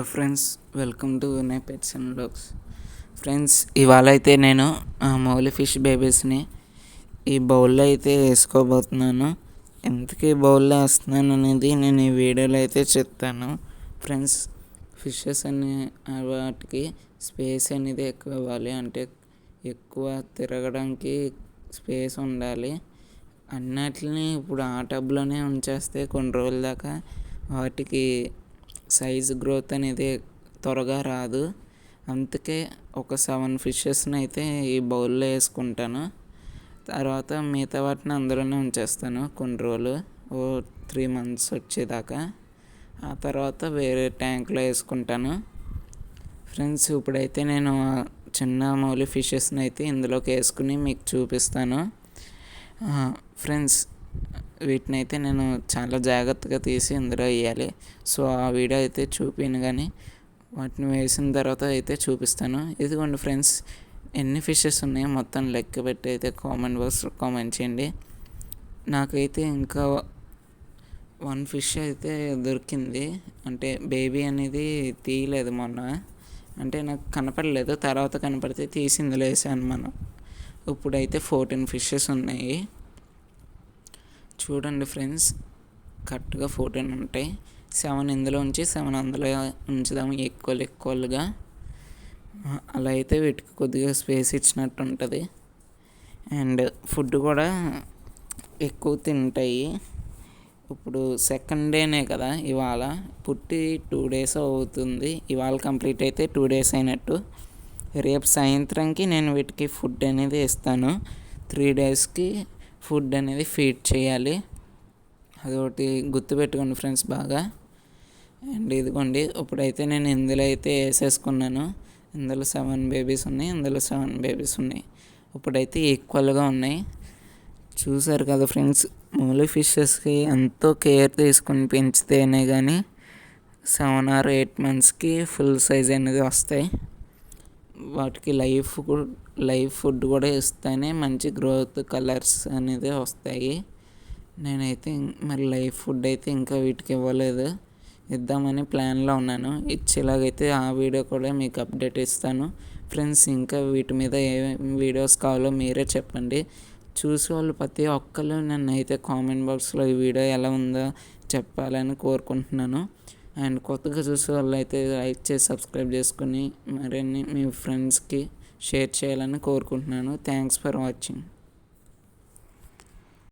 Friends, welcome to Vinay pets and vlogs. Friends, ఇవాళ అయితే నేను మౌలి ఫిష్ బేబీస్ని ఈ బౌల్లో అయితే వేసుకోబోతున్నాను. ఎందుకు ఈ బౌల్లో వేస్తున్నాను అనేది నేను ఈ వీడియోలో అయితే చెప్తాను. ఫ్రెండ్స్, ఫిషెస్ అనే వాటికి స్పేస్ అనేది ఎక్కువ ఇవ్వాలి, అంటే ఎక్కువ తిరగడానికి స్పేస్ ఉండాలి. అన్నిటిని ఇప్పుడు ఆ టబ్లోనే ఉంచేస్తే కొన్ని రోజుల దాకా వాటికి సైజ్ గ్రోత్ అనేది త్వరగా రాదు. అందుకే ఒక 7 ఫిషెస్ని అయితే ఈ బౌల్లో వేసుకుంటాను. తర్వాత మిగతా వాటిని అందులోనే ఉంచేస్తాను కొన్ని రోజులు, 3 months వచ్చేదాకా. ఆ తర్వాత వేరే ట్యాంక్లో వేసుకుంటాను. ఫ్రెండ్స్, ఇప్పుడైతే నేను చిన్న మౌలి ఫిషెస్ని అయితే ఇందులోకి వేసుకుని మీకు చూపిస్తాను. ఫ్రెండ్స్, వీటిని అయితే నేను చాలా జాగ్రత్తగా తీసి ఇందులో వేయాలి. సో ఆ వీడియో అయితే చూపిను, కానీ వాటిని వేసిన తర్వాత అయితే చూపిస్తాను. ఇదిగోండి ఫ్రెండ్స్, ఎన్ని ఫిషెస్ ఉన్నాయో మొత్తం లెక్క పెట్టి అయితే కామెంట్ బాక్స్లో కామెంట్ చేయండి. నాకైతే ఇంకా 1 ఫిష్ అయితే దొరికింది. అంటే బేబీ అనేది తీయలేదు మొన్న, అంటే నాకు కనపడలేదు. తర్వాత కనపడితే తీసి ఇందులో వేసాను మనం. ఇప్పుడైతే 14 ఫిషెస్ ఉన్నాయి. చూడండి ఫ్రెండ్స్, కరెక్ట్గా 14 ఉంటాయి. 7 ఇందులో ఉంచి 7 అందులో ఉంచుదాము ఈక్వల్గా. అలా అయితే వీటికి కొద్దిగా స్పేస్ ఇచ్చినట్టు ఉంటుంది. అండ్ ఫుడ్ కూడా ఎక్కువ తింటాయి. ఇప్పుడు సెకండ్ డేనే కదా ఇవాళ, పుట్టి 2 days అవుతుంది. ఇవాళ కంప్లీట్ అయితే 2 days అయినట్టు. రేపు సాయంత్రంకి నేను వీటికి ఫుడ్ అనేది ఇస్తాను. 3 daysకి ఫుడ్ అనేది ఫీడ్ చేయాలి. అదొకటి గుర్తుపెట్టుకోండి ఫ్రెండ్స్ బాగా. అండ్ ఇదిగోండి, ఇప్పుడైతే నేను ఇందులో అయితే వేసేసుకున్నాను. ఇందులో 7 బేబీస్ ఉన్నాయి, ఇందులో 7 బేబీస్ ఉన్నాయి. ఇప్పుడైతే ఈక్వల్గా ఉన్నాయి. చూసారు కదా ఫ్రెండ్స్, మౌలి ఫిషెస్కి ఎంతో కేర్ తీసుకుని పెంచితేనే కానీ 7 or 8 monthsకి ఫుల్ సైజ్ అనేది వస్తాయి. వాటికి లైవ్ ఫుడ్ కూడా ఇస్తేనే మంచి గ్రోత్, కలర్స్ అనేది వస్తాయి. నేనైతే మరి లైవ్ ఫుడ్ అయితే ఇంకా వీటికి ఇవ్వలేదు, ఇద్దామని ప్లాన్లో ఉన్నాను. ఇచ్చేలాగైతే ఆ వీడియో కూడా మీకు అప్డేట్ ఇస్తాను. ఫ్రెండ్స్, ఇంకా వీటి మీద ఏ వీడియోస్ కావాలో మీరే చెప్పండి. చూసే వాళ్ళు ప్రతి ఒక్కరు నన్ను అయితే కామెంట్ బాక్స్లో ఈ వీడియో ఎలా ఉందో చెప్పాలని కోరుకుంటున్నాను. అండ్ కొత్తగా చూసే వాళ్ళు అయితే లైక్ చేసి సబ్స్క్రైబ్ చేసుకుని మరిన్ని మీ ఫ్రెండ్స్కి షేర్ చేయాలని కోరుకుంటున్నాను. Thanks for watching.